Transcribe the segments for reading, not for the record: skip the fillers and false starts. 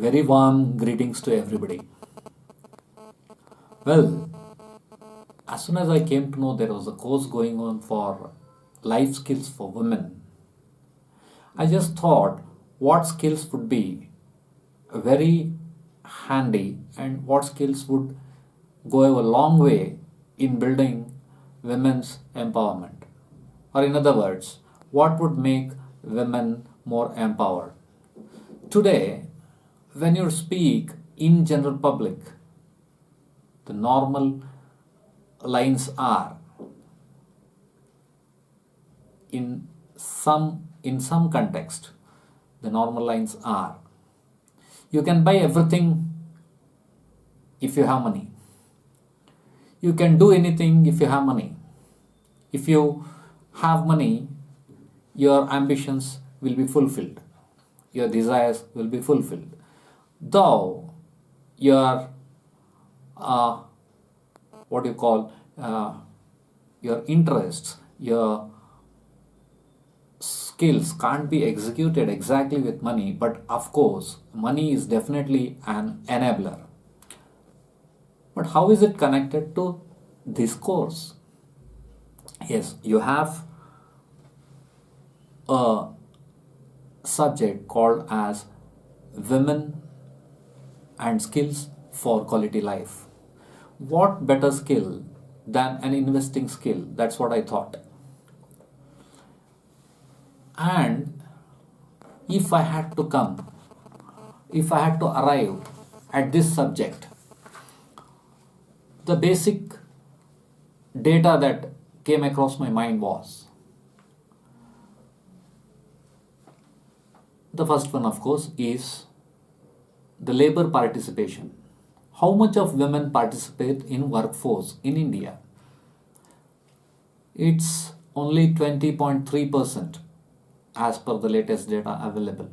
Very warm greetings to everybody. Well, as soon as I came to know there was a course going on for life skills for women, I just thought what skills would be very handy and what skills would go a long way in building women's empowerment. Or, in other words, what would make women more empowered? Today, when you speak in general public, the normal lines are in some context, the normal lines are you can buy everything if you have money. You can do anything if you have money. If you have money, your ambitions will be fulfilled. Your desires will be fulfilled. Though your what you call your interests, your skills can't be executed exactly with money, but of course, money is definitely an enabler. But how is it connected to this course? Yes, you have a subject called as Women and Skills for Quality Life. What better skill than an investing skill? That's what I thought. And if I had to arrive at this subject, the basic data that came across my mind was the first one, of course, is the labor participation. How much of women participate in workforce in India? It's only 20.3% as per the latest data available.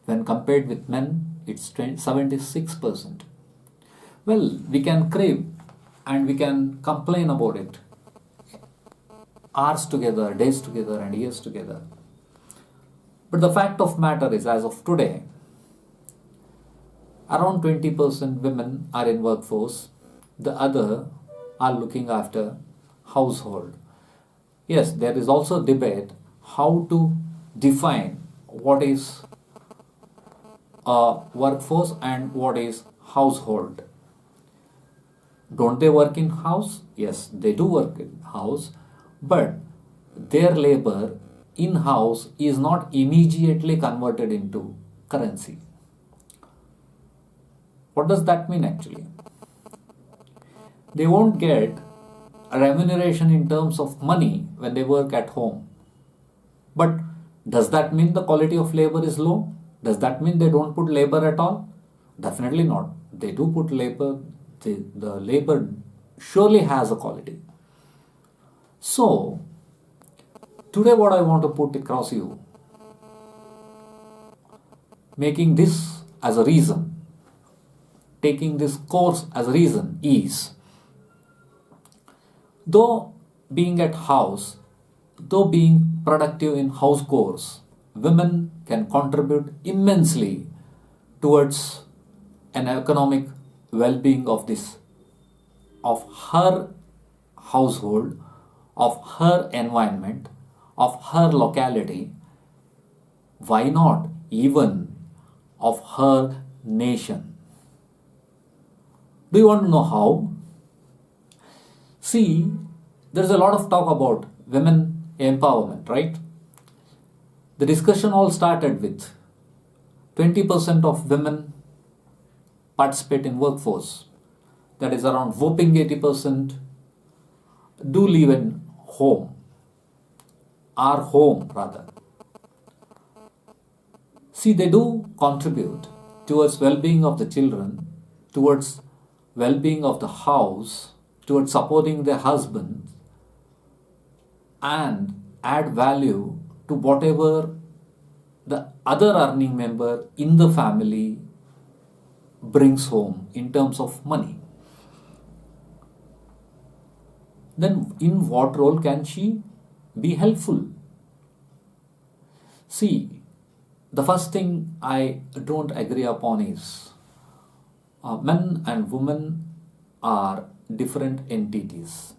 When compared with men, it's 76%. Well, we can crave and we can complain about it hours together, days together, and years together. But the fact of matter is, as of today, around 20% women are in workforce. The other are looking after household. Yes, there is also debate how to define what is workforce and what is household. Don't they work in house? Yes, they do work in house, but their labor in house is not immediately converted into currency. What does that mean actually? They won't get a remuneration in terms of money when they work at home. But does that mean the quality of labor is low? Does that mean they don't put labor at all? Definitely not. They do put labor. The labor surely has a quality. So, today what I want to put across you, making this as a reason, taking this course as a reason is, though being productive in house chores, women can contribute immensely towards an economic well-being of her household, of her environment, of her locality, why not even of her nation. Do you want to know how? See, there's a lot of talk about women empowerment, right? The discussion all started with 20% of women participate in workforce. That is around whopping 80% do live in home, our home rather. See, they do contribute towards well-being of the children, towards well-being of the house, towards supporting their husband, and add value to whatever the other earning member in the family brings home in terms of money. Then in what role can she be helpful? See, The first thing I don't agree upon is men and women are different entities.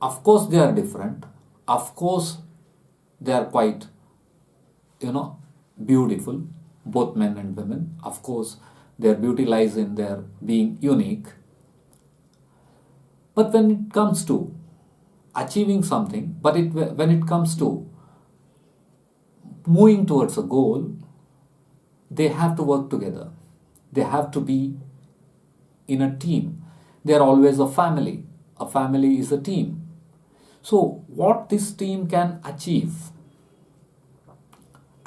Of course, they are different. Of course, they are quite, you know, beautiful, both men and women. Of course, their beauty lies in their being unique. But when it comes to achieving something, when it comes to moving towards a goal, they have to work together. They have to be in a team. They are always a family. A family is a team. So, what this team can achieve,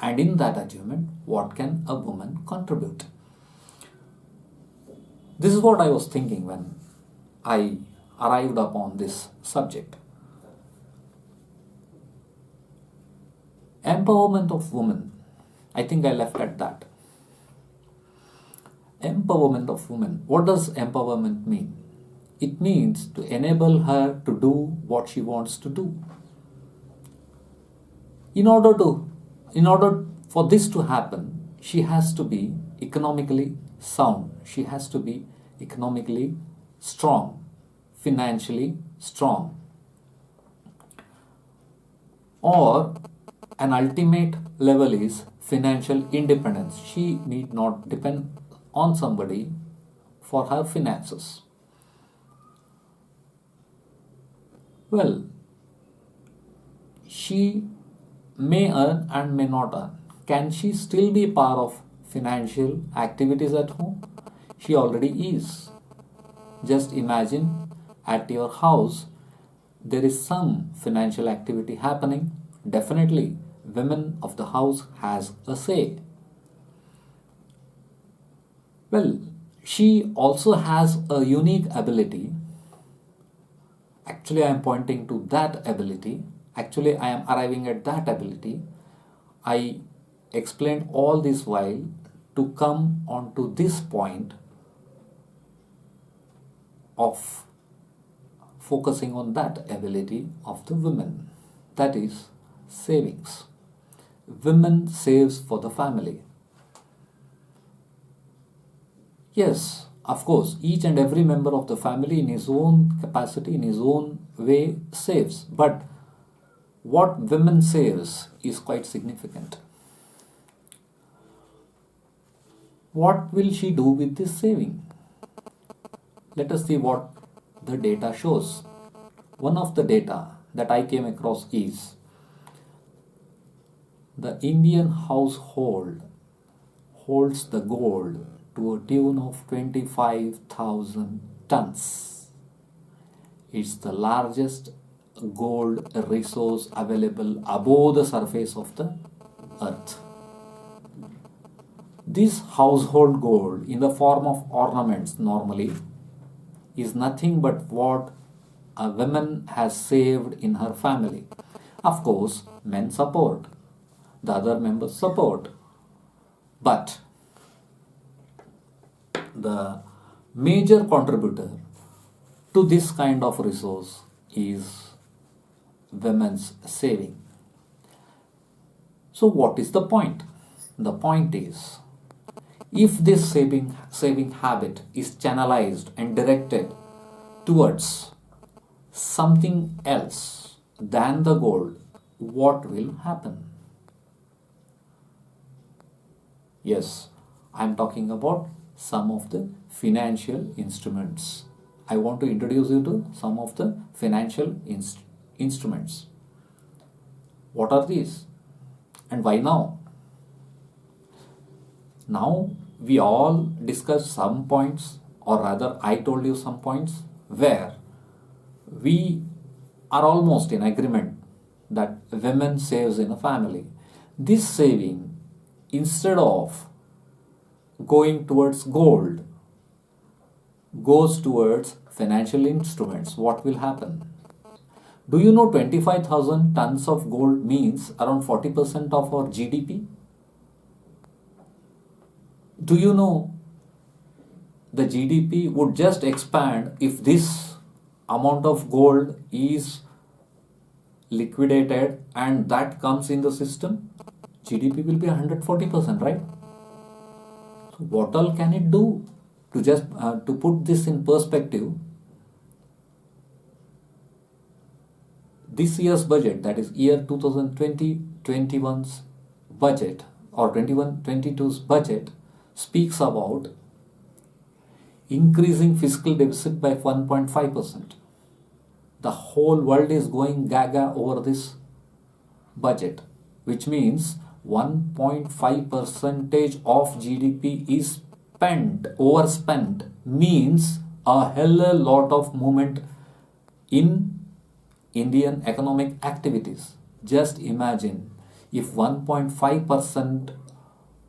and in that achievement, what can a woman contribute? This is what I was thinking when I arrived upon this subject. Empowerment of women. I think I left at that. Empowerment of women. What does empowerment mean? It means to enable her to do what she wants to do. In order for this to happen, she has to be economically sound. She has to be economically strong, financially strong. Or an ultimate level is financial independence. She need not depend on somebody for her finances. Well, she may earn and may not earn. Can she still be part of financial activities at home? She already is. Just imagine at your house there is some financial activity happening. Definitely, women of the house has a say. Well, she also has a unique ability. Actually, I am pointing to that ability. Actually, I am arriving at that ability. I explained all this while to come on to this point of focusing on that ability of the women. That is savings. Women saves for the family. Yes, of course, each and every member of the family in his own capacity, in his own way saves. But what women saves is quite significant. What will she do with this saving? Let us see what the data shows. One of the data that I came across is the Indian household holds the gold to a tune of 25,000 tons. It's the largest gold resource available above the surface of the earth. This household gold in the form of ornaments normally is nothing but what a woman has saved in her family. Of course, men support, the other members support, but the major contributor to this kind of resource is women's saving. So what is the point? The point is, if this saving habit is channelized and directed towards something else than the gold, what will happen? Yes, I am talking about some of the financial instruments. I want to introduce you to some of the financial instruments. What are these and why now? Now we all discussed some points, or rather I told you some points where we are almost in agreement that women saves in a family. This saving, instead of going towards gold, goes towards financial instruments. What will happen? Do you know 25,000 tons of gold means around 40% of our GDP? Do you know the GDP would just expand if this amount of gold is liquidated and that comes in the system, GDP will be 140%, right? So what all can it do? To put this in perspective, this year's budget, that is year 2020-21's budget or 21-22's budget, speaks about increasing fiscal deficit by 1.5%. The whole world is going gaga over this budget, which means 1.5 percentage of GDP is overspent, means a hell a lot of movement in Indian economic activities. Just imagine if 1.5%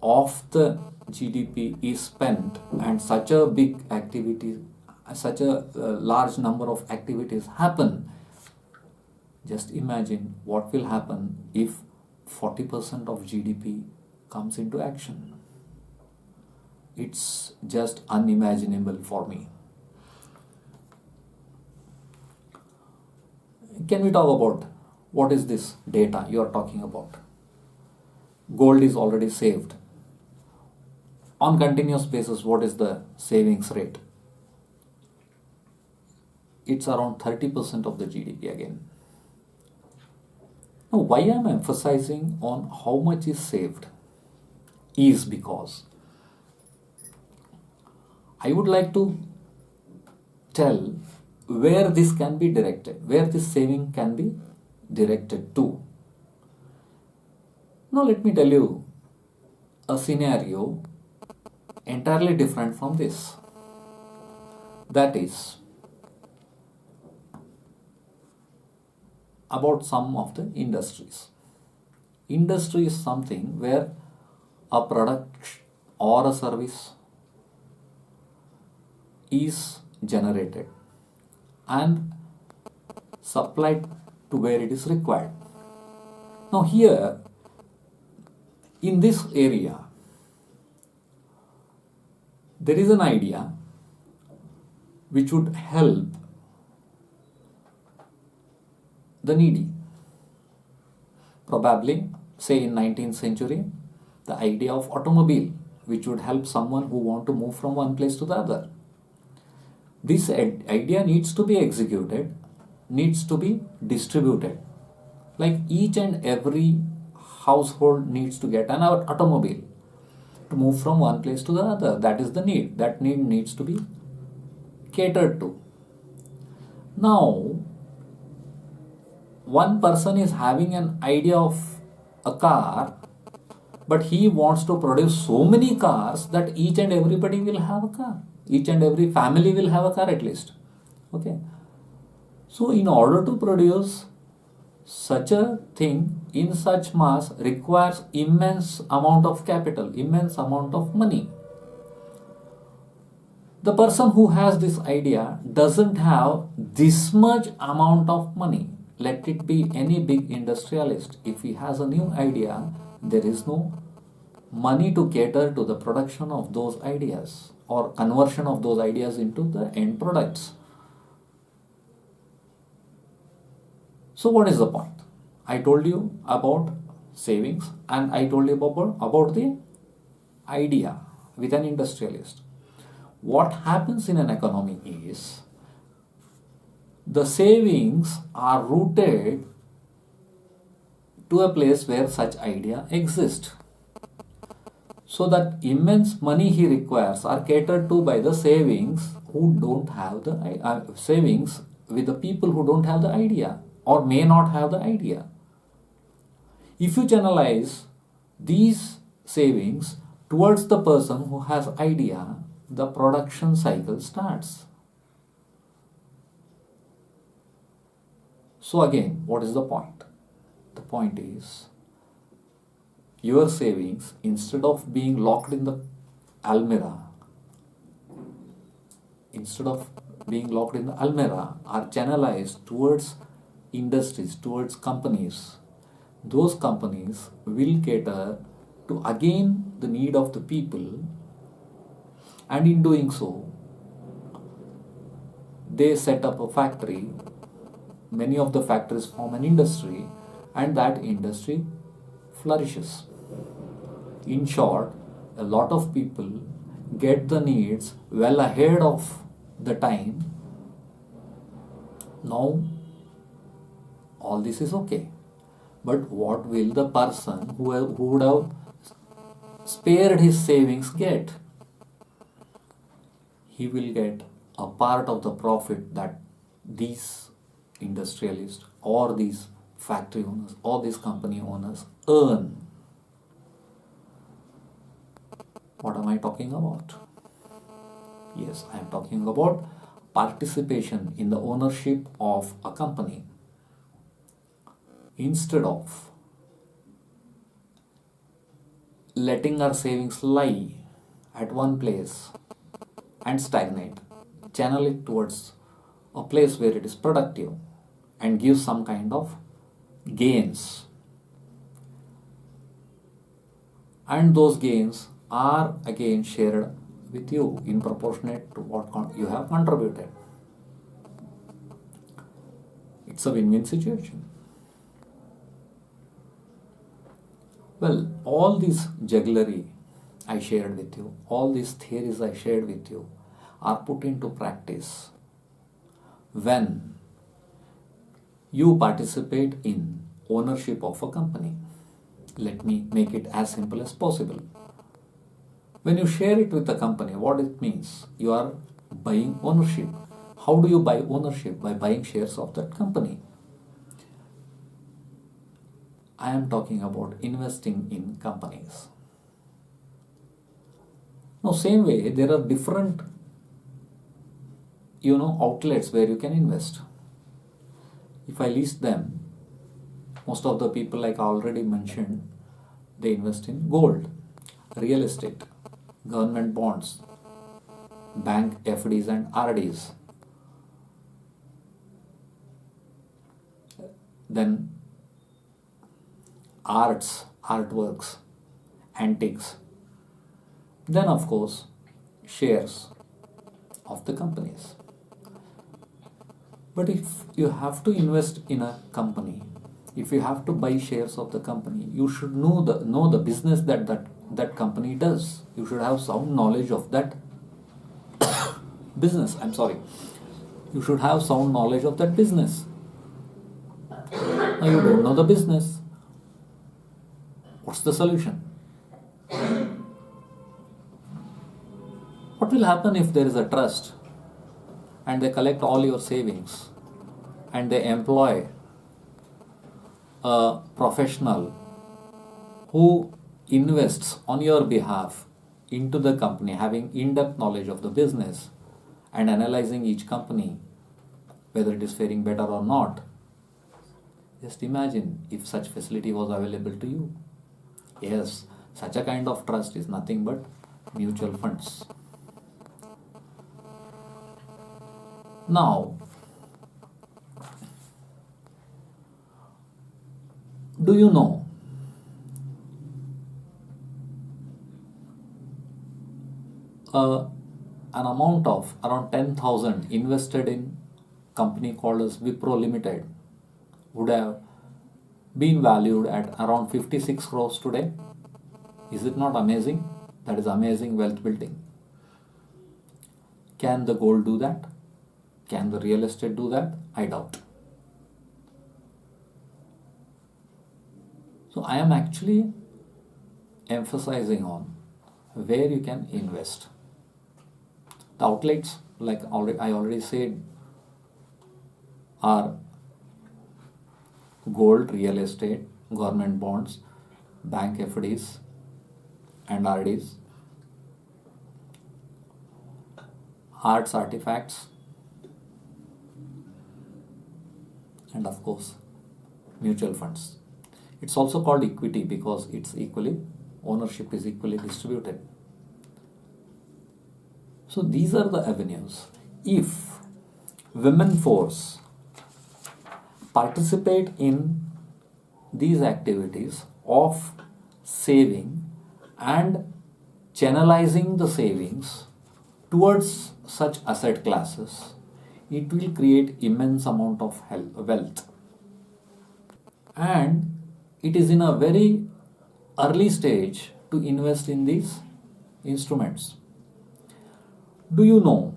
of the GDP is spent and such a big activity, such a large number of activities happen. Just imagine what will happen if 40% of GDP comes into action. It's just unimaginable for me. Can we talk about what is this data you are talking about? Gold is already saved. On continuous basis, what is the savings rate? It's around 30% of the GDP again. Now, why I am emphasizing on how much is saved is because I would like to tell where this can be directed, where this saving can be directed to. Now let me tell you a scenario entirely different from this. That is about some of the industries. Industry is something where a product or a service is generated and supplied to where it is required. Now here, in this area, there is an idea which would help the needy. Probably, say in 19th century, the idea of automobile, which would help someone who want to move from one place to the other. This idea needs to be executed, needs to be distributed. Like each and every household needs to get an automobile to move from one place to the other. That is the need. That need needs to be catered to. Now, one person is having an idea of a car, but he wants to produce so many cars that each and everybody will have a car. Each and every family will have a car at least. Okay. So in order to produce such a thing in such mass requires immense amount of capital, immense amount of money. The person who has this idea doesn't have this much amount of money. Let it be any big industrialist. If he has a new idea, there is no money to cater to the production of those ideas or conversion of those ideas into the end products. So what is the point? I told you about savings and I told you about the idea with an industrialist. What happens in an economy is the savings are rooted to a place where such idea exists. So that immense money he requires are catered to by the savings who don't have the savings with the people who don't have the idea or may not have the idea. If you channelize these savings towards the person who has idea, the production cycle starts. So again, what is the point? The point is, your savings, instead of being locked in the almirah, are channelized towards industries, towards companies. Those companies will cater to again the need of the people, and in doing so, they set up a factory. many of the factories form an industry, and that industry flourishes. In short, a lot of people get the needs well ahead of the time. Now, all this is okay. But what will the person who would have spared his savings get? He will get a part of the profit that these industrialists or these factory owners or these company owners earn. What am I talking about? Yes, I am talking about participation in the ownership of a company. Instead of letting our savings lie at one place and stagnate, channel it towards a place where it is productive and give some kind of gains. And those gains are again shared with you in proportionate to what you have contributed. It's a win-win situation. Well, all this jugglery I shared with you, all these theories I shared with you are put into practice when you participate in ownership of a company. Let me make it as simple as possible. When you share it with the company, what it means? You are buying ownership. How do you buy ownership? By buying shares of that company. I am talking about investing in companies. Now, same way, there are different, outlets where you can invest. If I list them, most of the people, like I already mentioned, they invest in gold, real estate, government bonds, bank FDs and RDs. Then artworks, antiques. Then of course, shares of the companies. But if you have to invest in a company, if you have to buy shares of the company, you should know the business that company does. You should have sound knowledge of that business. You should have sound knowledge of that business. Now you don't know the business. What's the solution? What will happen if there is a trust and they collect all your savings and they employ a professional who invests on your behalf into the company, having in-depth knowledge of the business and analyzing each company, whether it is faring better or not? Just imagine if such facility was available to you. Yes, such a kind of trust is nothing but mutual funds. Now, do you know an amount of around 10,000 invested in company called as Wipro Limited would have been valued at around 56 crores today? Is it not amazing? That is amazing wealth building. Can the gold do that? Can the real estate do that? I doubt. So I am actually emphasizing on where you can invest. The outlets, like I already said, are gold, real estate, government bonds, bank FDs and RDs, arts artifacts, and of course mutual funds. It's also called equity because ownership is equally distributed. So these are the avenues. If women force participate in these activities of saving and channelizing the savings towards such asset classes, it will create immense amount of wealth. And it is in a very early stage to invest in these instruments. Do you know,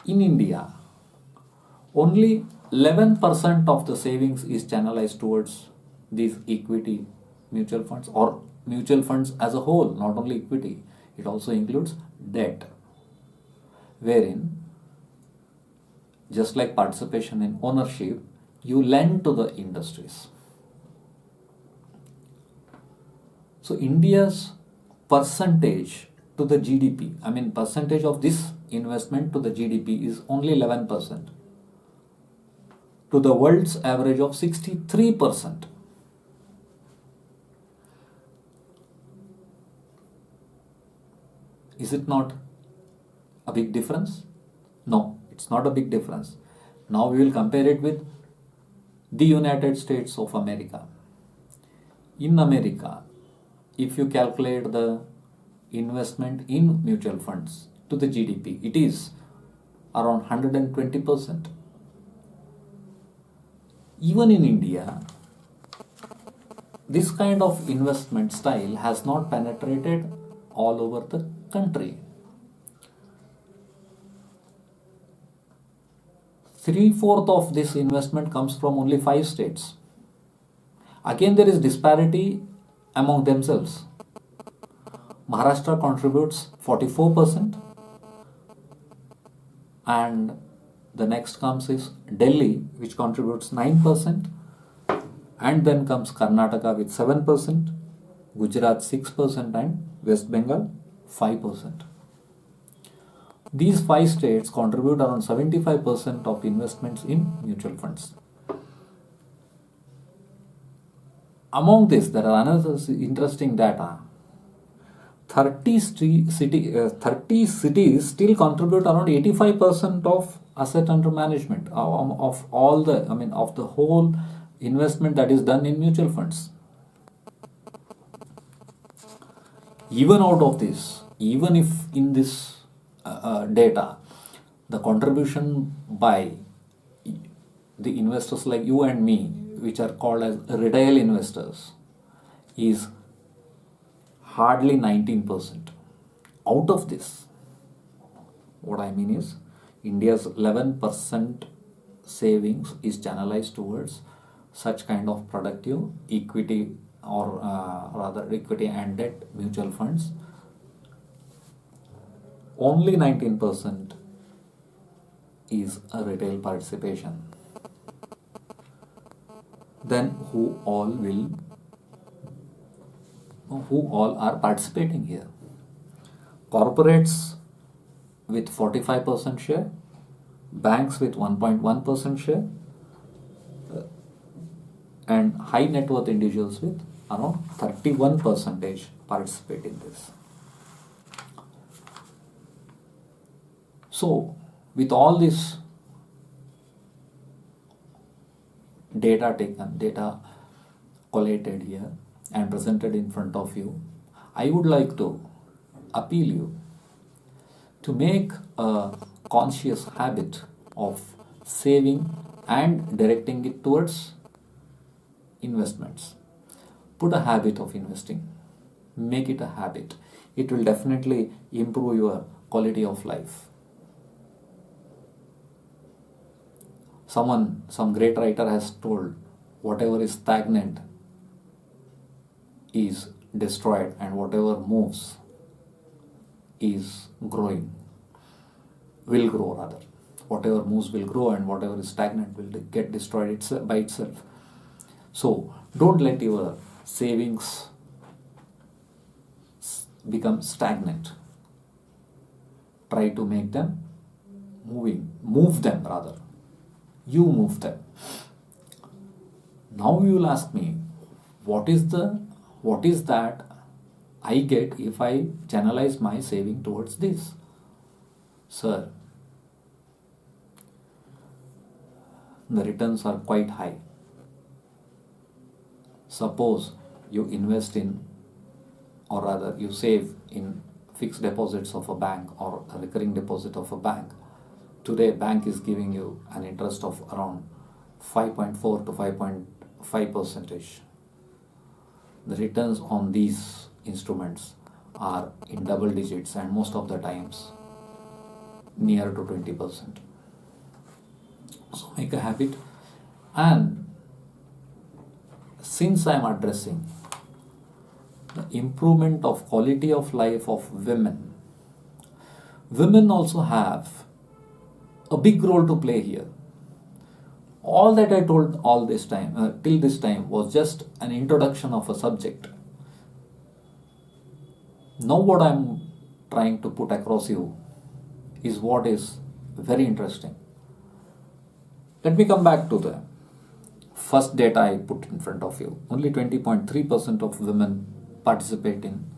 in India, only 11% of the savings is channelized towards these equity mutual funds, or mutual funds as a whole, not only equity, it also includes debt, wherein, just like participation in ownership, you lend to the industries. So India's percentage to the GDP, I mean percentage of this investment to the GDP is only 11%, to the world's average of 63%. Is it not a big difference? No, it's not a big difference. Now we will compare it with the United States of America. In America, if you calculate the investment in mutual funds to the GDP, it is around 120%. Even in India, this kind of investment style has not penetrated all over the country. 3/4 of this investment comes from only 5 states. Again, there is disparity among themselves. Maharashtra contributes 44%, and the next comes is Delhi, which contributes 9%, and then comes Karnataka with 7%, Gujarat 6%, and West Bengal 5%. These 5 states contribute around 75% of investments in mutual funds. Among this, there are another interesting data. 30 cities still contribute around 85% of asset under management, of all the, of the whole investment that is done in mutual funds. Even out of this, even if in this data, the contribution by the investors like you and me, which are called as retail investors, is hardly 19%. Out of this, what I mean is, India's 11% savings is channelized towards such kind of productive equity, or rather equity and debt mutual funds. Only 19% is a retail participation. Then who all are participating here? Corporates with 45% share, banks with 1.1% share, and high net worth individuals with around 31% participate in this. So, with all this data collated here and presented in front of you, I would like to appeal you to make a conscious habit of saving and directing it towards investments. Put a habit of investing. Make it a habit. It will definitely improve your quality of life. Some great writer has told, whatever is stagnant is destroyed, and whatever moves is growing, will grow rather. Whatever moves will grow, and whatever is stagnant will get destroyed by itself. So don't let your savings become stagnant. Try to make them move them rather. You move them. Now you will ask me, what is that I get if I channelize my saving towards this? Sir, the returns are quite high. Suppose you invest in, or rather you save in fixed deposits of a bank or a recurring deposit of a bank, today bank is giving you an interest of around 5.4 to 5.5 percentage. The returns on these instruments are in double digits and most of the times near to 20%. So make a habit. And since I am addressing the improvement of quality of life of women, women also have a big role to play here. All that I told all this time, till this time, was just an introduction of a subject. Now what I am trying to put across you is what is very interesting. Let me come back to the first data I put in front of you. Only 20.3% of women participate in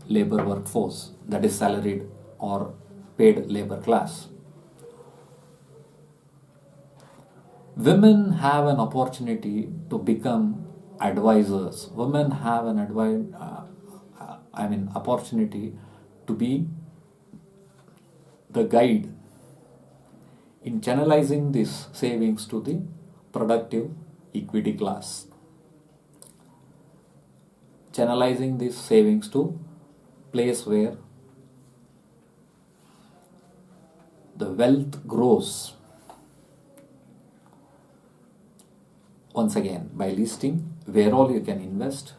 labor workforce, that is salaried or paid labor class. Women have an opportunity to become advisors. Women have an opportunity to be the guide in channelizing these savings to the productive equity class. Channelizing these savings to place where the wealth grows. Once again, by listing where all you can invest,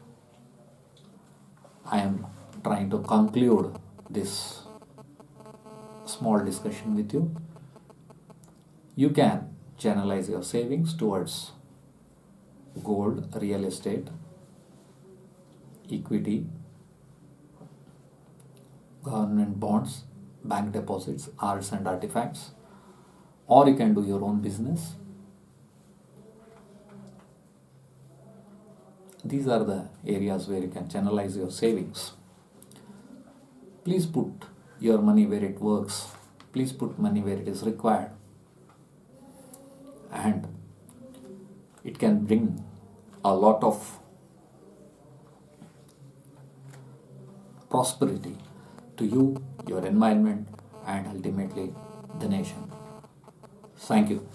I am trying to conclude this small discussion with you. You can channelize your savings towards gold, real estate, equity, government bonds, bank deposits, arts and artifacts, or you can do your own business. These are the areas where you can channelize your savings. Please put your money where it works. Please put money where it is required. And it can bring a lot of prosperity to you, your environment, and ultimately the nation. Thank you.